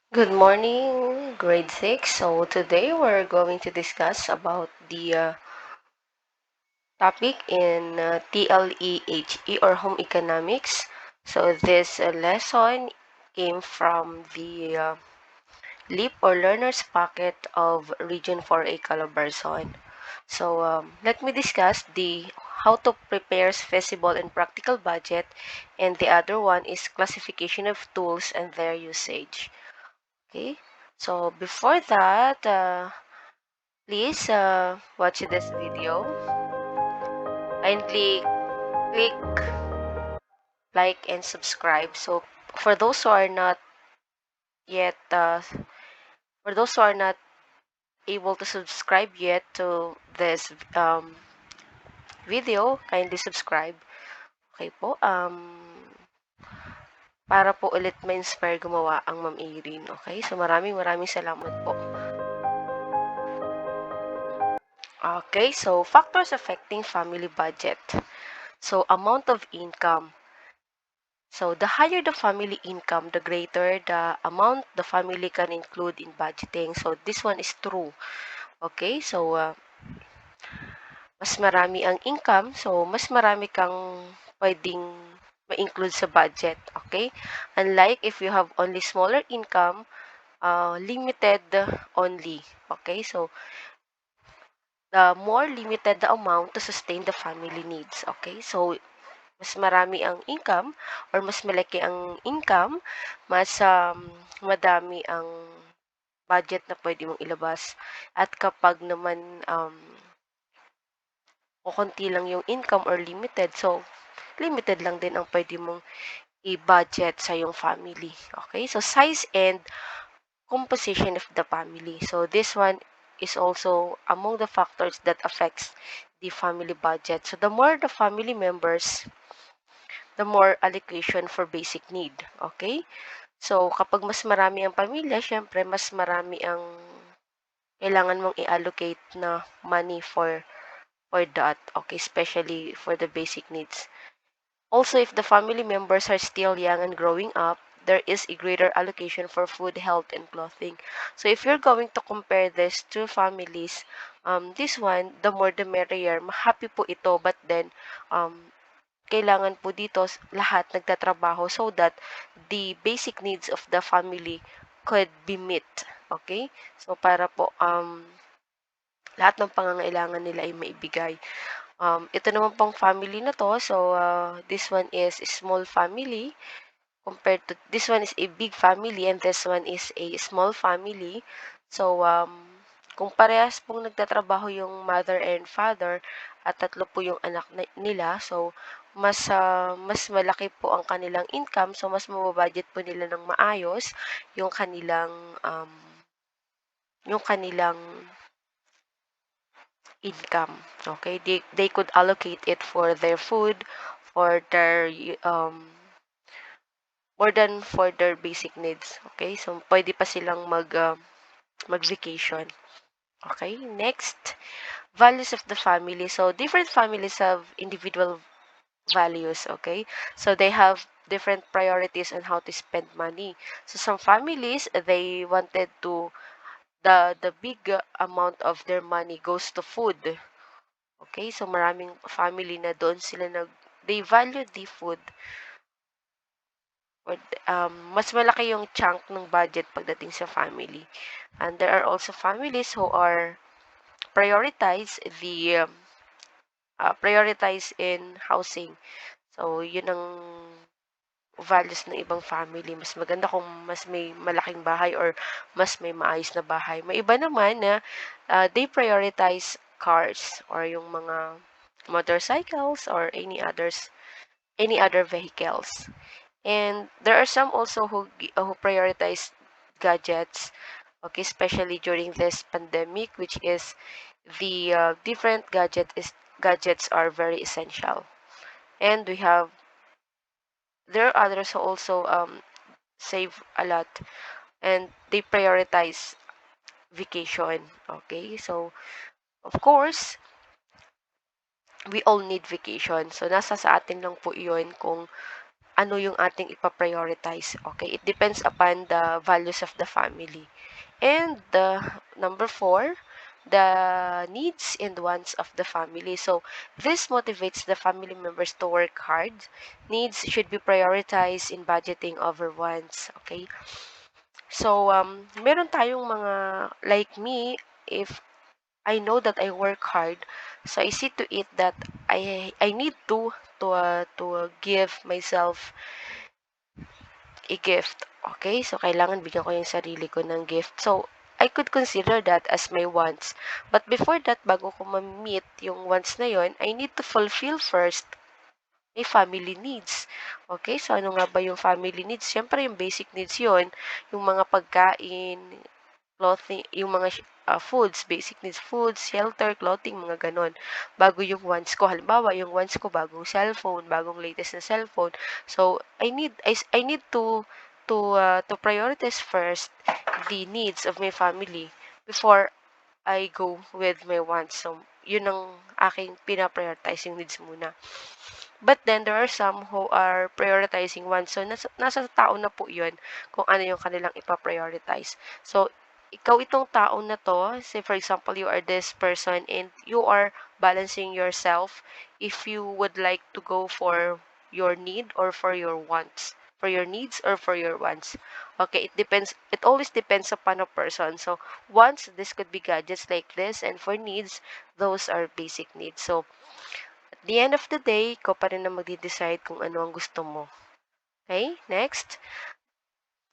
Good morning, grade 6. So today we're going to discuss about the topic in TLE-HE or home economics. So this lesson came from the LEAP or Learner's Pocket of Region 4A CALABARZON. So let me discuss the how to prepare feasible and practical budget, and the other one is classification of tools and their usage. Okay, so before that, please watch this video. Kindly click like and subscribe. So for those who are not yet, for those who are not able to subscribe yet to this video, kindly subscribe. Okay po. Para po ulit ma-inspire gumawa ang Ma'am Irene. Okay? So maraming salamat po. Okay, so factors affecting family budget. So amount of income. So the higher the family income, the greater the amount the family can include in budgeting. So this one is true. Okay, so mas marami ang income, so mas marami kang pwedeng ma-include sa budget. Okay, unlike if you have only smaller income, limited only. Okay, so the more limited the amount to sustain the family needs. Okay, so mas marami ang income or mas malaki ang income, mas madami ang budget na pwede mong ilabas. At kapag naman konti lang yung income or limited, so limited lang din ang pwede mong i-budget sa yung family. Okay? So size and composition of the family. So this one is also among the factors that affects the family budget. So the more the family members, the more allocation for basic need. Okay? So, kapag mas marami ang pamilya, syempre, mas marami ang kailangan mong i-allocate na money for that. Okay? Especially for the basic needs. Also, if the family members are still young and growing up, there is a greater allocation for food, health, and clothing. So, if you're going to compare these two families, this one, the more the merrier. Happy po ito, but then, kailangan po dito lahat nagtatrabaho so that the basic needs of the family could be met. Okay? So, para po lahat ng pangangailangan nila ay maibigay. Ito naman pong family na to, so this one is a small family compared to, this one is a big family and this one is a small family. So, kung parehas pong nagtatrabaho yung mother and father at tatlo po yung anak nila, so mas malaki po ang kanilang income, so mas mababudget po nila ng maayos yung kanilang income. Okay, they could allocate it for their food, for their more than for their basic needs. Okay, so pwede pa silang mag-vacation. Okay, next, values of the family. So different families have individual values. Okay, so they have different priorities on how to spend money. So some families, they wanted to the big amount of their money goes to food. Okay, so maraming family na doon sila they value the food. Or, mas malaki yung chunk ng budget pagdating sa family. And there are also families who are prioritize in housing. So, yun ang values ng ibang family. Mas maganda kung mas may malaking bahay or mas may maayos na bahay. May iba naman na they prioritize cars or yung mga motorcycles or any other vehicles. And there are some also who prioritize gadgets, okay, especially during this pandemic, which is the different gadgets are very essential. And there are others who also save a lot and they prioritize vacation. Okay, so of course we all need vacation. So nasa sa atin lang po 'yon kung ano yung ating ipaprioritize. Okay? It depends upon the values of the family. And number 4, the needs and wants of the family. So, this motivates the family members to work hard. Needs should be prioritized in budgeting over wants. Okay? So, meron tayong mga, like me, if I know that I work hard, so I see to it that I need to give myself a gift. Okay? So, kailangan bigyan ko yung sarili ko ng gift. So, I could consider that as my wants. But before that, bago ko ma-meet yung wants na yon, I need to fulfill first my family needs. Okay? So, ano nga ba yung family needs? Siyempre, yung basic needs yon, yung mga pagkain, clothing, yung mga foods, basic needs, foods, shelter, clothing, mga ganon. Bago yung wants ko. Halimbawa, yung wants ko, bagong cellphone, bagong latest na cellphone. So, I need to prioritize first the needs of my family before I go with my wants. So, yun ang aking pinaprioritize yung needs muna. But then, there are some who are prioritizing wants. So, nasa tao na po yun kung ano yung kanilang ipaprioritize. So, ikaw itong tao na to, say for example, you are this person and you are balancing yourself if you would like to go for your need or for your wants. For your needs or for your wants. Okay, it depends. It always depends upon a person. So, wants, this could be gadgets like this. And for needs, those are basic needs. So, at the end of the day, ikaw pa rin na magde-decide kung ano ang gusto mo. Okay, next.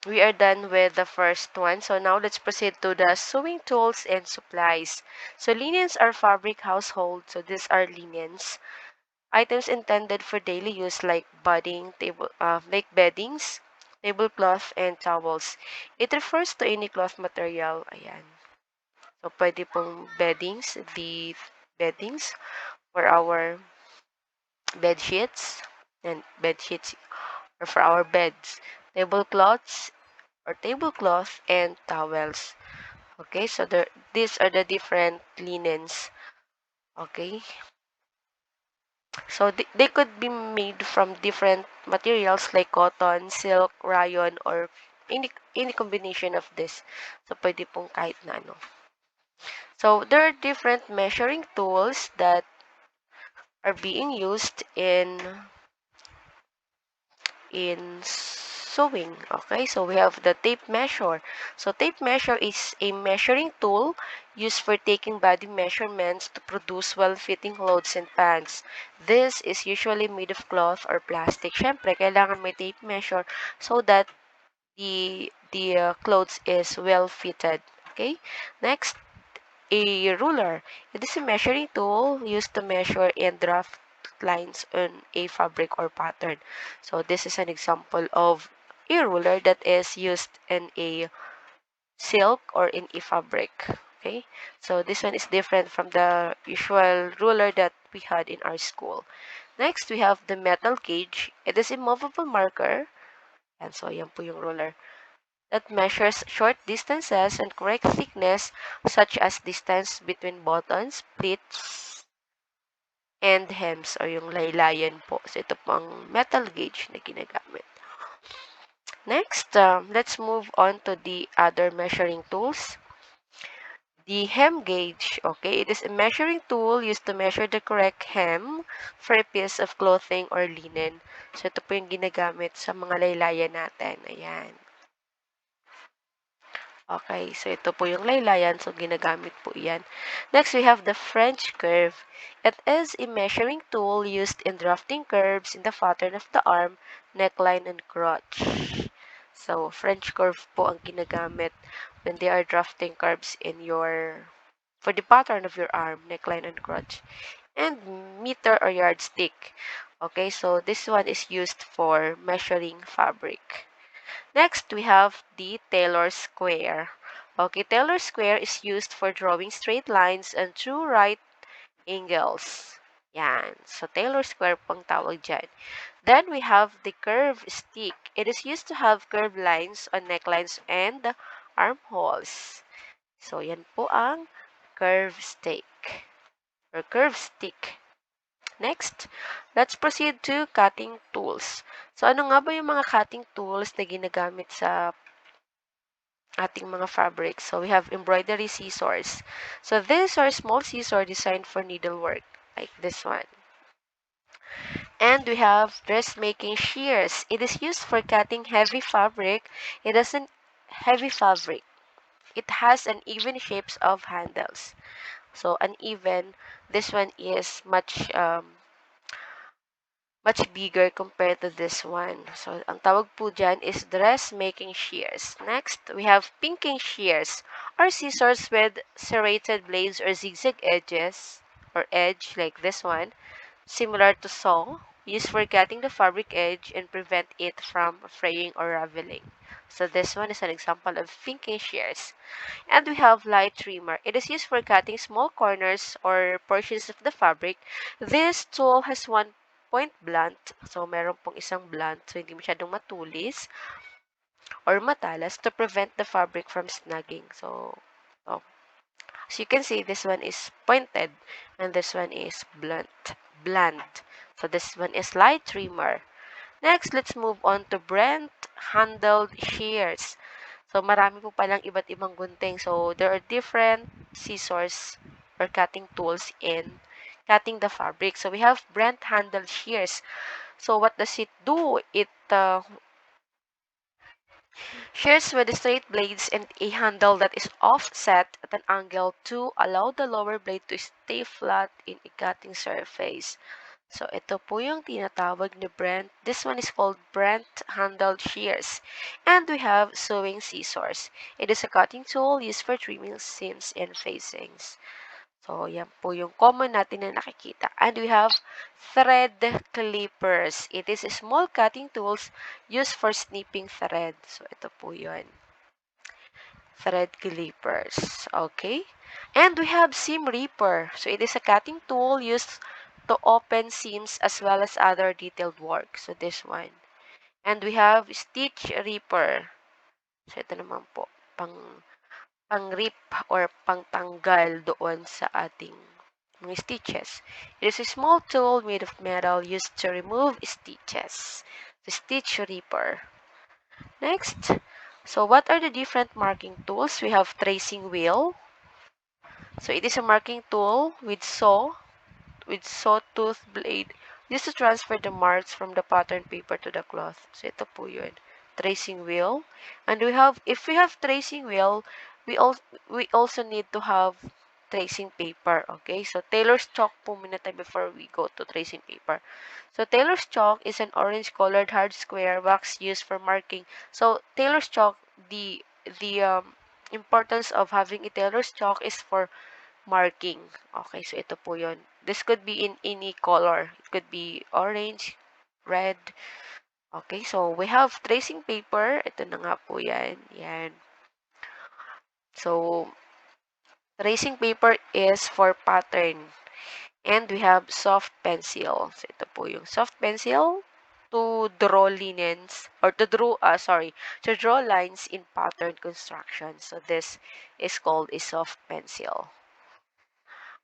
We are done with the first one. So now let's proceed to the sewing tools and supplies. So linens are fabric household. So these are linens. Items intended for daily use like like beddings, tablecloth, and towels. It refers to any cloth material. Ayan. So pwede pong the beddings for our bed sheets and bed sheets or for our beds, tablecloths or tablecloth and towels. Okay, so these are the different linens. Okay, so they could be made from different materials like cotton, silk, rayon, or any combination of this. So pwede pong kahit na ano. So there are different measuring tools that are being used in sewing. Okay, so we have the tape measure. So tape measure is a measuring tool used for taking body measurements to produce well-fitting clothes and pants. This is usually made of cloth or plastic. Syempre, kailangan may tape measure so that the clothes is well fitted. Okay, next, a ruler. It is a measuring tool used to measure and draft lines on a fabric or pattern. So this is an example of a ruler that is used in a silk or in a fabric. Okay, so this one is different from the usual ruler that we had in our school. Next, we have the metal gauge. It is a movable marker. And so, yan po yung ruler that measures short distances and correct thickness such as distance between buttons, pleats, and hems or yung laylayan po. So ito po ang metal gauge na ginagamit. Next, let's move on to the other measuring tools. The hem gauge, okay, it is a measuring tool used to measure the correct hem for a piece of clothing or linen. So ito po yung ginagamit sa mga laylayan natin. Ayan. Okay, so ito po yung laylayan. So, ginagamit po yan. Next, we have the French curve. It is a measuring tool used in drafting curves in the pattern of the arm, neckline, and crotch. So, French curve po ang ginagamit when they are drafting curves for the pattern of your arm, neckline, and crotch. And meter or yardstick. Okay, so this one is used for measuring fabric. Next, we have the Taylor square. Okay, Taylor square is used for drawing straight lines and true right angles. Yan. So, Taylor square pang tawag dyan. Then, we have the curve stick. It is used to have curved lines on necklines and armholes. So, yan po ang curve stick or curve stick. Next, let's proceed to cutting tools. So, ano nga ba yung mga cutting tools na ginagamit sa ating mga fabrics? So, we have embroidery scissors. So, these are small scissors designed for needlework, like this one. And we have dressmaking shears. It is used for cutting heavy fabric. It doesn't heavy fabric. It has uneven shapes of handles. So, uneven. This one is much bigger compared to this one. So, ang tawag po dyan is dressmaking shears. Next, we have pinking shears, or scissors with serrated blades or zigzag edges, or edge like this one, similar to saw, used for cutting the fabric edge and prevent it from fraying or raveling. So, this one is an example of pinking shears. And we have light trimmer. It is used for cutting small corners or portions of the fabric. This tool has one point blunt. So, meron pong isang blunt. So, hindi masyadong matulis or matalas to prevent the fabric from snagging. So, as you can see, this one is pointed and this one is blunt. So, this one is light trimmer. Next, let's move on to Brent-handled shears. So, marami po palang iba't ibang gunting. So, there are different scissors or cutting tools in cutting the fabric. So, we have Brent-handled shears. So, what does it do? It shears with straight blades and a handle that is offset at an angle to allow the lower blade to stay flat in a cutting surface. So, ito po yung tinatawag ni Brent. This one is called Brent-handled shears. And we have sewing scissors. It is a cutting tool used for trimming seams and facings. So, yan po yung common natin na nakikita. And we have thread clippers. It is a small cutting tools used for snipping thread. So, ito po yun. Thread clippers. Okay? And we have seam ripper. So, it is a cutting tool used to open seams as well as other detailed work. So, this one. And we have stitch ripper. So, ito naman po. Pang-rip or pangtanggal doon sa ating mga stitches. It is a small tool made of metal used to remove stitches. The stitch ripper. Next. So, what are the different marking tools? We have tracing wheel. So, it is a marking tool with sawtooth blade used to transfer the marks from the pattern paper to the cloth. So, ito po yun. Tracing wheel. And if we have tracing wheel, we also need to have tracing paper. Okay? So, tailor's chalk po muna tayo before we go to tracing paper. So, tailor's chalk is an orange-colored hard square wax used for marking. So, tailor's chalk, the importance of having a tailor's chalk is for marking. Okay, so ito po yun. This could be in any color. It could be orange, red. Okay, so we have tracing paper. Ito na nga po yan. Yan. So, tracing paper is for pattern. And we have soft pencil. So, ito po yung soft pencil to draw lines or to draw lines in pattern construction. So, this is called a soft pencil.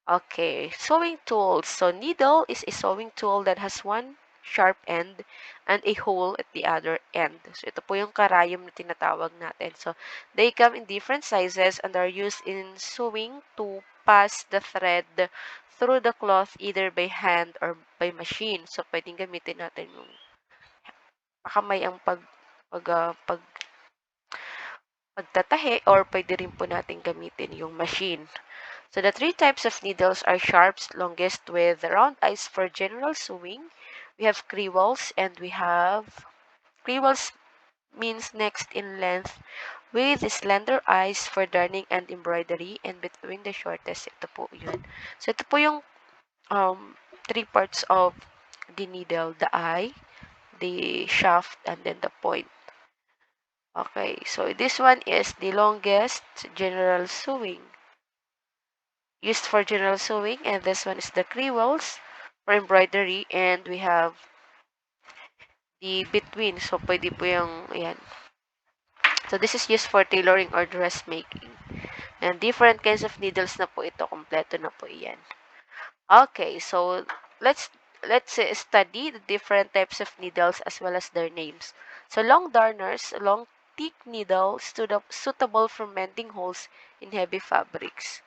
Okay, sewing tools. So, needle is a sewing tool that has one sharp end and a hole at the other end. So, ito po yung karayom na tinatawag natin. So, they come in different sizes and are used in sewing to pass the thread through the cloth either by hand or by machine. So, pwedeng gamitin natin yung kamay ang pagtatahi or pwede rin po natin gamitin yung machine. So, the three types of needles are sharps, longest with round eyes for general sewing. We have crewels, and we have crewels means next in length with slender eyes for darning and embroidery, and between the shortest, ito po yun. So, ito po yung three parts of the needle, the eye, the shaft, and then the point. Okay, so this one is the longest general sewing. Used for general sewing, and this one is the crewels for embroidery, and we have the between. So, pwede po yung, ayan. So, this is used for tailoring or dressmaking. And different kinds of needles na po ito. Kompleto na po yan. Okay, so, let's let's study the different types of needles as well as their names. So long darners, long thick needle suitable for mending holes in heavy fabrics.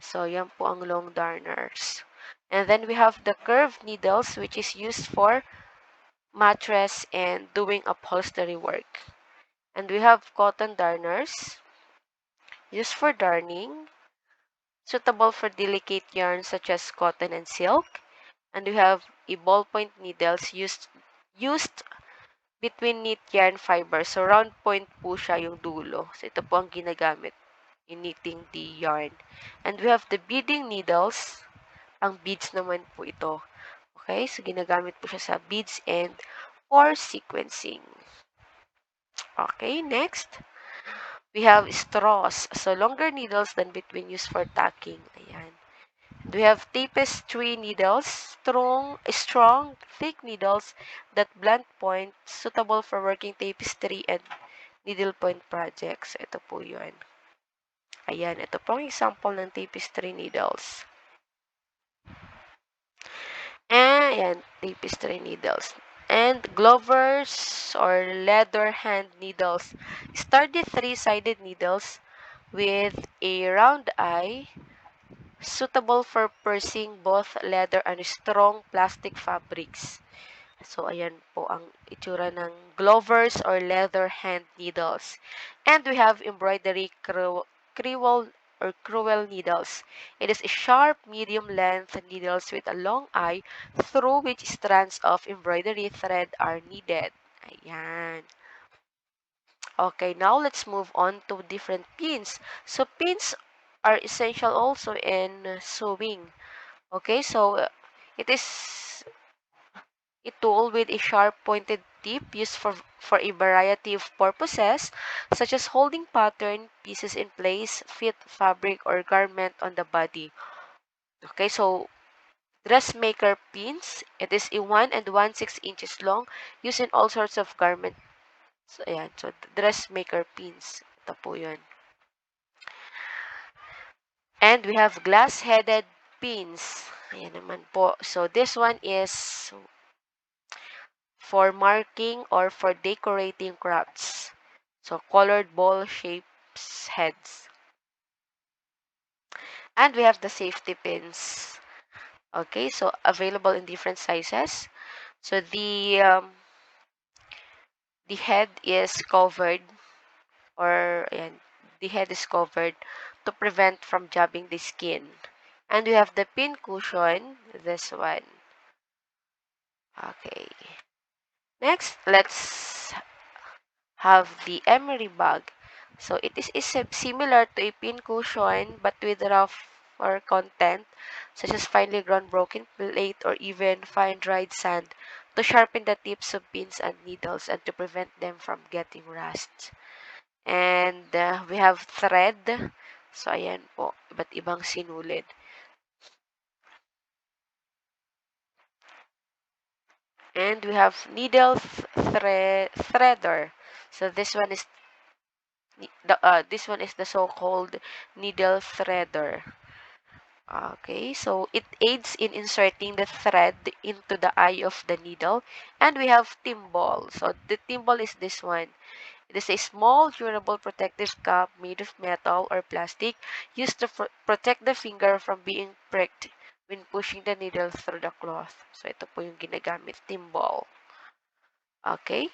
So yan po ang long darners. And then we have the curved needles which is used for mattress and doing upholstery work. And we have cotton darners used for darning, suitable for delicate yarns such as cotton and silk. And we have a ballpoint needles used between knit yarn fibers. So round point po siya yung dulo. So ito po ang ginagamit in knitting the yarn. And we have the beading needles. Ang beads naman po ito. Okay, so ginagamit po siya sa beads and or sequencing. Okay, next. We have straws. So longer needles than between used for tacking. Ayan. We have tapestry needles, strong, thick needles that blunt point, suitable for working tapestry and needlepoint projects. Ito po yun. Ayan, ito po ang example ng tapestry needles. Ayan, tapestry needles. And glovers or leather hand needles. Sturdy three-sided needles with a round eye, suitable for piercing both leather and strong plastic fabrics. So, ayan po ang itsura ng glovers or leather hand needles. And we have embroidery cruel needles. It is a sharp, medium-length needles with a long eye through which strands of embroidery thread are needed. Ayan. Okay, now let's move on to different pins. So, pins are essential also in sewing. Okay, so it is a tool with a sharp pointed tip used for a variety of purposes, such as holding pattern pieces in place, fit fabric, or garment on the body. Okay, so dressmaker pins. It is a 1 and 1/6 inches long, used in all sorts of garments. So, ayan. So, dressmaker pins. Ito po yun. And we have glass-headed pins. Ayan naman po. So, this one is for marking or for decorating crafts. So, colored ball shapes heads. And we have the safety pins. Okay, so available in different sizes. So, the head is covered or ayan, the head is covered to prevent from jabbing the skin. And we have the pin cushion, this one. Okay. Next, let's have the emery bag. So it is similar to a pin cushion but with rougher content such as finely ground broken plate or even fine dried sand to sharpen the tips of pins and needles and to prevent them from getting rust. And we have thread. So ayan po, iba't ibang sinulid. And we have needle threader. So this one is the so-called needle threader. Okay, so it aids in inserting the thread into the eye of the needle. And we have timbal. So the timbal is this one. It is a small, durable protective cap made of metal or plastic used to protect the finger from being pricked when pushing the needle through the cloth. So ito po yung ginagamit, timbal. Okay,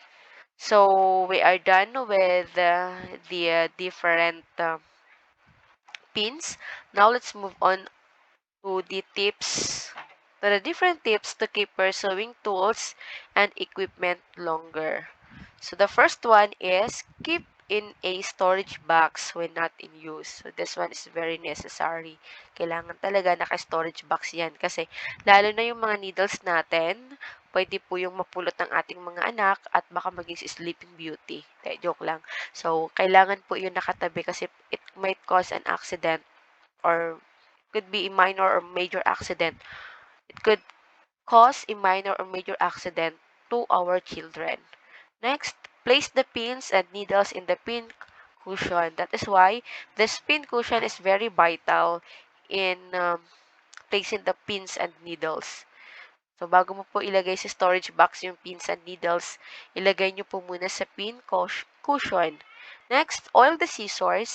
so we are done with the different pins. Now let's move on to the different tips to keep your sewing tools and equipment longer. So the first one is keep in a storage box when not in use. So this one is very necessary. Kailangan talaga naka-storage box yan kasi lalo na yung mga needles natin, pwede po yung mapulot ng ating mga anak at baka maging sleeping beauty. Joke lang. So kailangan po yun nakatabi kasi it might cause an accident or could be a minor or major accident. It could cause a minor or major accident to our children. Next, place the pins and needles in the pin cushion. That is why this pin cushion is very vital in placing the pins and needles. So, bago mo po ilagay sa storage box yung pins and needles, ilagay nyo po muna sa pin cushion. Next, oil the scissors,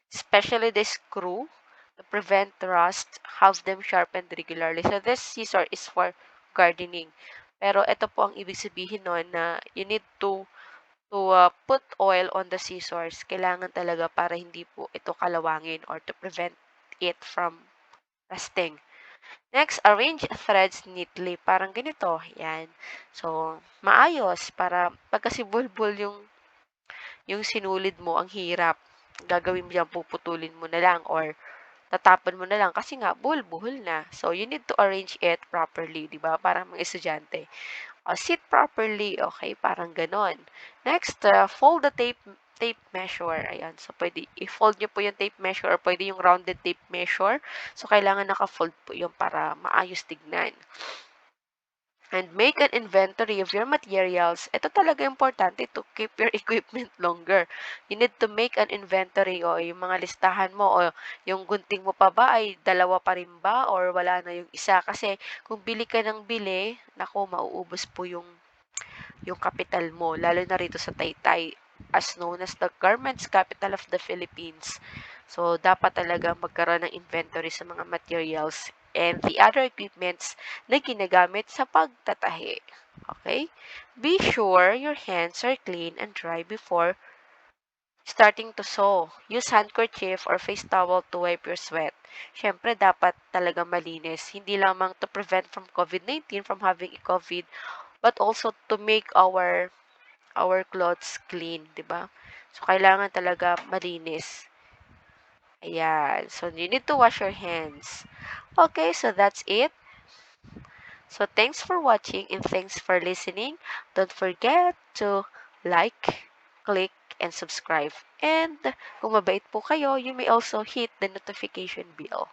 especially the screw, to prevent rust. Have them sharpened regularly. So, this scissor is for gardening. Pero ito po ang ibig sabihin nun na you need to put oil on the scissors. Kailangan talaga para hindi po ito kalawangin or to prevent it from rusting. Next, arrange threads neatly. Parang ganito. Yan. So, maayos para pagkasi bulbul yung sinulid mo, ang hirap. Gagawin mo dyan, puputulin mo na lang or tatapon mo na lang kasi nga buhol-buhol na. So, you need to arrange it properly, di ba? Parang mga estudyante. Sit properly, okay? Parang ganon. Next, fold the tape measure. Ayan. So, pwede i-fold nyo po yung tape measure or pwede yung rounded tape measure. So, kailangan naka-fold po yung para maayos tignan. And make an inventory of your materials. Ito talaga importante to keep your equipment longer. You need to make an inventory o yung mga listahan mo o yung gunting mo pa ba ay dalawa pa rin ba or wala na yung isa. Kasi kung bili ka ng bili, naku, mauubos po yung kapital mo, lalo na rito sa Taytay, as known as the garments capital of the Philippines. So, dapat talaga magkaroon ng inventory sa mga materials and the other equipments na ginagamit sa pagtatahi. Okay? Be sure your hands are clean and dry before starting to sew. Use handkerchief or face towel to wipe your sweat. Siyempre, dapat talaga malinis. Hindi lamang to prevent from COVID-19, from having a COVID, but also to make our clothes clean, 'di ba? So kailangan talaga malinis. Ayan. So you need to wash your hands. Okay, so that's it. So thanks for watching and thanks for listening. Don't forget to like, click, and subscribe. And kung mabait po kayo, you may also hit the notification bell.